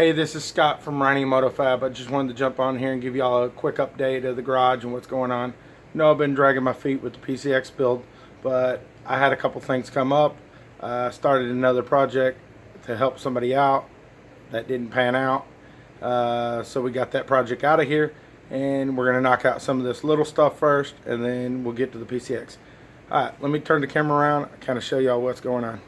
Hey, this is Scott from Riney Moto Fab. I just wanted to jump on here and give y'all a quick update of the garage and what's going on. I know I've been dragging my feet with the PCX build, but I had a couple things come up. Started another project to help somebody out that didn't pan out. So we got that project out of here, and we're going to knock out some of this little stuff first, and then we'll get to the PCX. Alright, let me turn the camera around and kind of show y'all what's going on.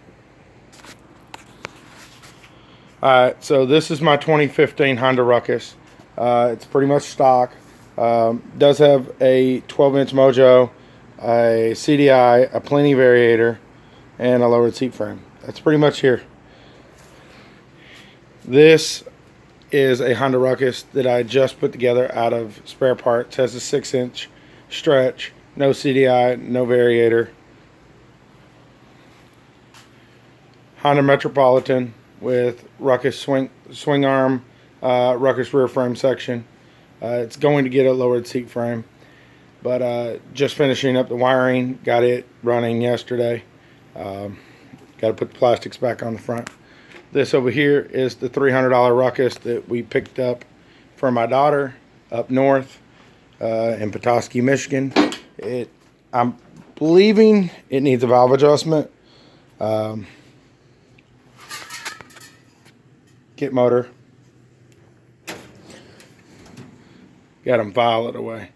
Alright, so this is my 2015 Honda Ruckus. It's pretty much stock. Does have a 12-inch Mojo, a CDI, a Plenty variator, and a lowered seat frame. That's pretty much here. This is a Honda Ruckus that I just put together out of spare parts. It has a 6-inch stretch, no CDI, no variator. Honda Metropolitan with Ruckus swing arm, Ruckus rear frame section. It's going to get a lowered seat frame, but just finishing up the wiring. Got it running yesterday. Got to put the plastics back on the front. This over here is the $300 Ruckus that we picked up for my daughter up north in Petoskey, Michigan. I'm believing it needs a valve adjustment. Kit motor. Got them file it away.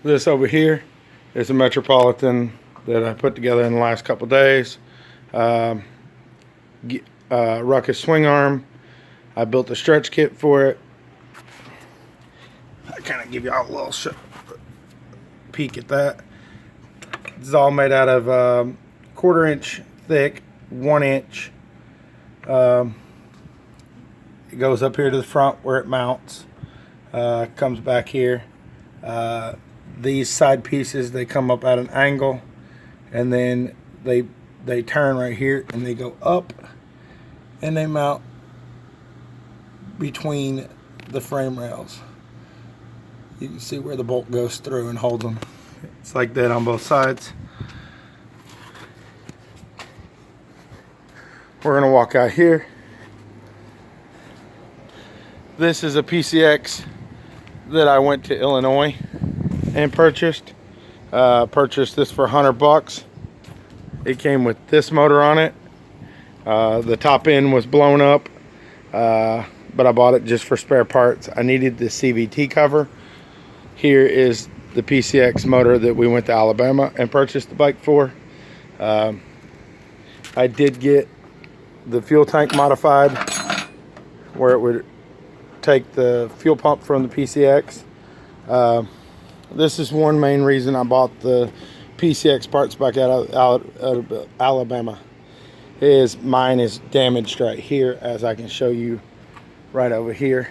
This over here is a Metropolitan that I put together in the last couple days. Ruckus swing arm. I built a stretch kit for it. I kind of give y'all a little peek at that. This is all made out of 1/4 inch thick, 1 inch. It goes up here to the front where it mounts. Comes back here. These side pieces, they come up at an angle, and then they turn right here and they go up, and they mount between the frame rails. You can see where the bolt goes through and holds them. It's like that on both sides. We're gonna walk out here. This is a PCX that I went to Illinois and purchased. Purchased this for $100. It came with this motor on it. The top end was blown up, but I bought it just for spare parts. I needed the CVT cover. Here is the PCX motor that we went to Alabama and purchased the bike for. I did get the fuel tank modified where it would take the fuel pump from the PCX. This is one main reason I bought the PCX parts back out of Alabama. Mine is damaged right here, as I can show you right over here.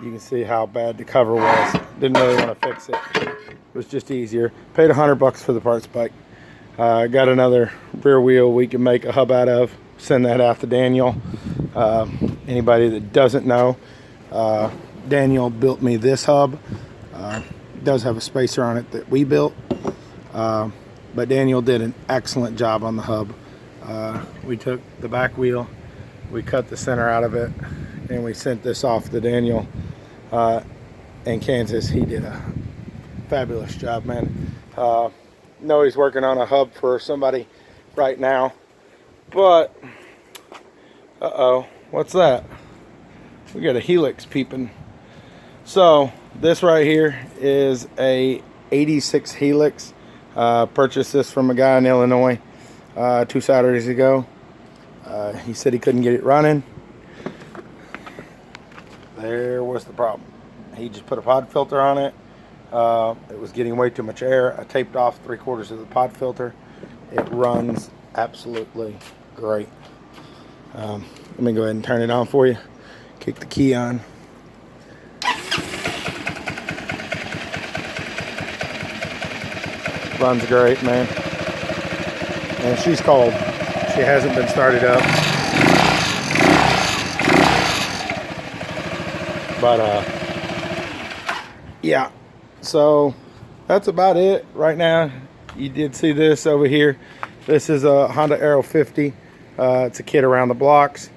You can see how bad the cover was. Didn't really want to fix it. It was just easier. Paid $100 for the parts bike. Got another rear wheel we can make a hub out of. Send that out to Daniel. Anybody that doesn't know, Daniel built me this hub. It does have a spacer on it that we built. But Daniel did an excellent job on the hub. We took the back wheel, we cut the center out of it, and we sent this off to Daniel in Kansas. He did a fabulous job, man. Know he's working on a hub for somebody right now, but what's that? We got a helix peeping. So this right here is a 86 helix. Purchased this from a guy in Illinois 2 Saturdays ago. He said he couldn't get it running. There was the problem. He just put a pod filter on it. It was getting way too much air. I taped off 3/4 of the pod filter. It runs absolutely great. Let me go ahead and turn it on for you. Kick the key on. Runs great, man. And she's cold. She hasn't been started up. But yeah, so that's about it right now. you did see this over here. This is a Honda Aero 50. It's a kid around the blocks.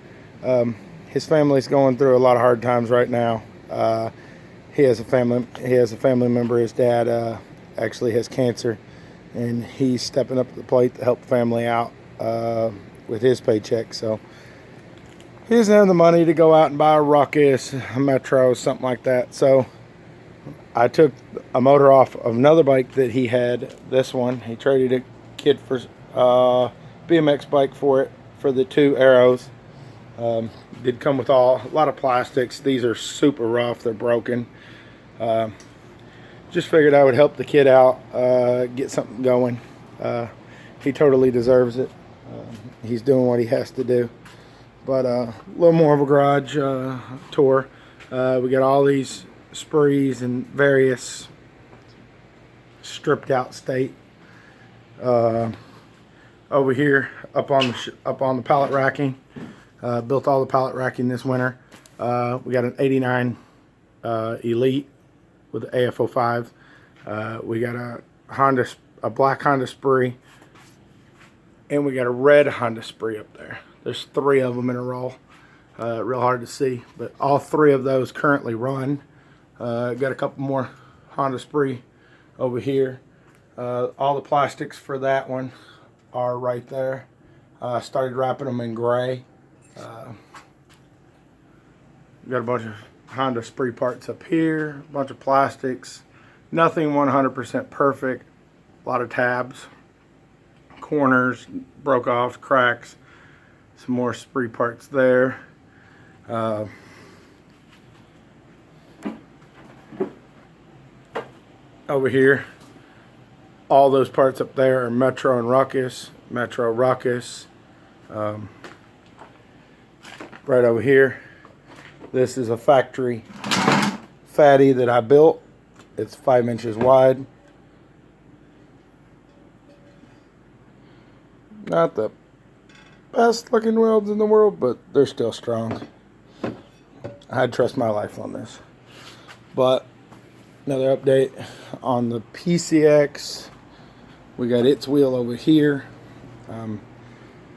His family's going through a lot of hard times right now. He has a family member. His dad actually has cancer, and he's stepping up to the plate to help the family out with his paycheck. So he doesn't have the money to go out and buy a Ruckus, a Metro, something like that. So I took a motor off of another bike that he had. This one, he traded a kid for BMX bike for it, for the 2 Aeros. Did come with a lot of plastics. These are super rough. They're broken. Just figured I would help the kid out, get something going. He totally deserves it. He's doing what he has to do. But a little more of a garage tour. We got all these sprees in various stripped out state. Over here, up on the pallet racking. Built all the pallet racking this winter. We got an 89 Elite with the AF05. We got a black Honda Spree, and we got a red Honda Spree up there. There's 3 of them in a row. Real hard to see, but all 3 of those currently run. Got a couple more Honda Spree over here. All the plastics for that one are right there. Started wrapping them in gray. Got a bunch of Honda Spree parts up here, a bunch of plastics. Nothing 100% perfect. A lot of tabs, corners, broke off, cracks. Some more Spree parts there. Over here, all those parts up there are Metro and Ruckus. Metro, Ruckus. Right over here, this is a factory fatty that I built. It's 5 inches wide. Not the best looking welds in the world, but they're still strong. I'd trust my life on this. But another update on the PCX. We got its wheel over here.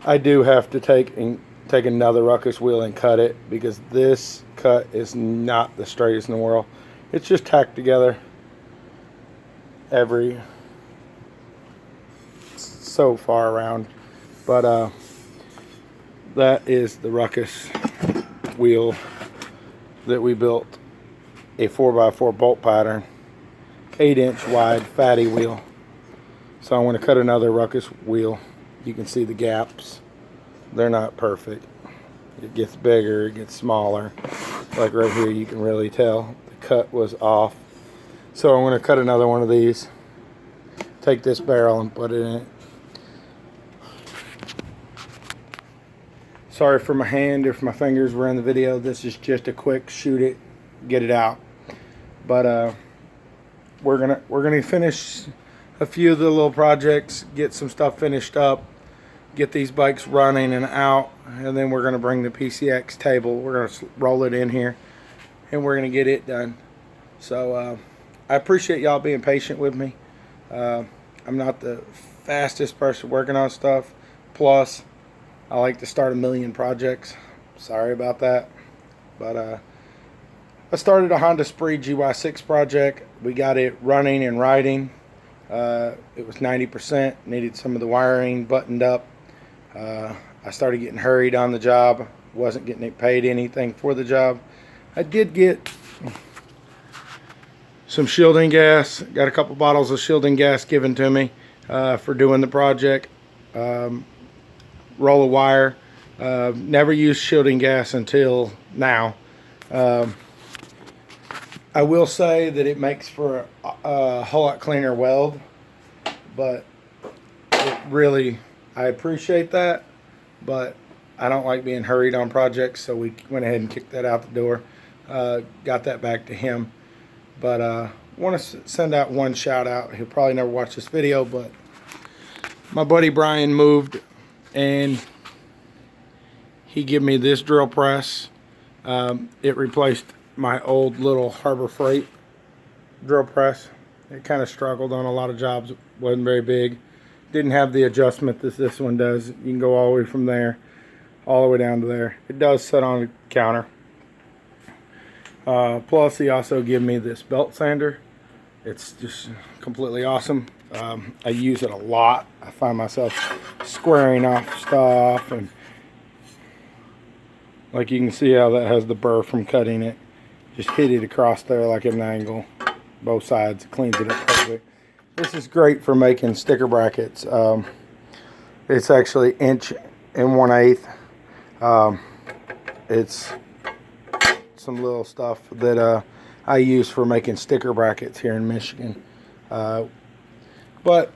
I do have to take another Ruckus wheel and cut it, because this cut is not the straightest in the world. It's just tacked together every so far around. But that is the Ruckus wheel that we built, a 4x4 bolt pattern, 8-inch wide fatty wheel. So I'm going to cut another Ruckus wheel. You can see the gaps. They're not perfect. It gets bigger, it gets smaller. Like right here, you can really tell the cut was off. So I'm going to cut another one of these, take this barrel and put it in it. Sorry for my hand if my fingers were in the video. This is just a quick shoot it, get it out. But we're gonna finish a few of the little projects, get some stuff finished up, get these bikes running and out, and then we're gonna bring the PCX table. We're gonna roll it in here, and we're gonna get it done. So I appreciate y'all being patient with me. I'm not the fastest person working on stuff. Plus, I like to start a million projects. Sorry about that. But I started a Honda Spree GY6 project. We got it running and riding. It was 90%. Needed some of the wiring buttoned up. I started getting hurried on the job. Wasn't getting paid anything for the job. I did get some shielding gas. Got a couple bottles of shielding gas given to me for doing the project. Roll of wire. Never used shielding gas until now. I will say that it makes for a whole lot cleaner weld, but it really, I appreciate that, but I don't like being hurried on projects, so we went ahead and kicked that out the door. Got that back to him. But want to send out one shout out. He'll probably never watch this video, but my buddy Brian moved, and he gave me this drill press. It replaced my old little Harbor Freight drill press. It kind of struggled on a lot of jobs. Wasn't very big. Didn't have the adjustment that this one does. You can go all the way from there, all the way down to there. It does sit on the counter. Plus, he also gave me this belt sander. It's just completely awesome. I use it a lot. I find myself squaring off stuff, and like you can see how that has the burr from cutting it. Just hit it across there like an angle, both sides. Cleans it up perfect. This is great for making sticker brackets. It's actually 1 1/8". It's some little stuff that I use for making sticker brackets here in Michigan. But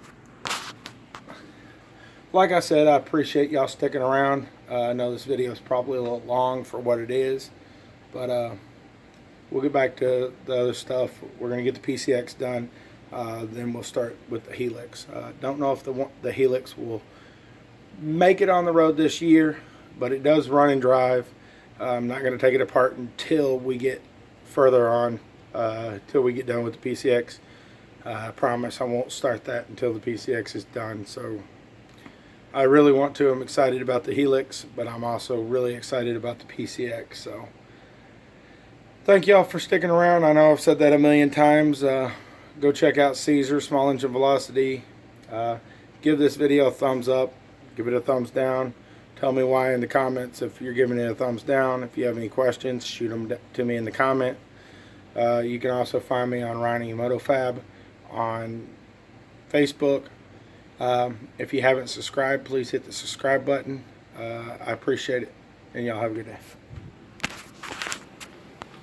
like I said, I appreciate y'all sticking around. I know this video is probably a little long for what it is, but we'll get back to the other stuff. We're going to get the PCX done. Then we'll start with the Helix. Don't know if the Helix will make it on the road this year, but it does run and drive. I'm not going to take it apart until we get further on, till we get done with the PCX. I promise I won't start that until the PCX is done. So I really want to. I'm excited about the Helix, but I'm also really excited about the PCX. So thank y'all for sticking around. I know I've said that a million times. Go check out Caesar Small Engine Velocity. Give this video a thumbs up. Give it a thumbs down. Tell me why in the comments if you're giving it a thumbs down. If you have any questions, shoot them to me in the comment. You can also find me on Ronnie Motofab on Facebook. If you haven't subscribed, please hit the subscribe button. I appreciate it, and y'all have a good day.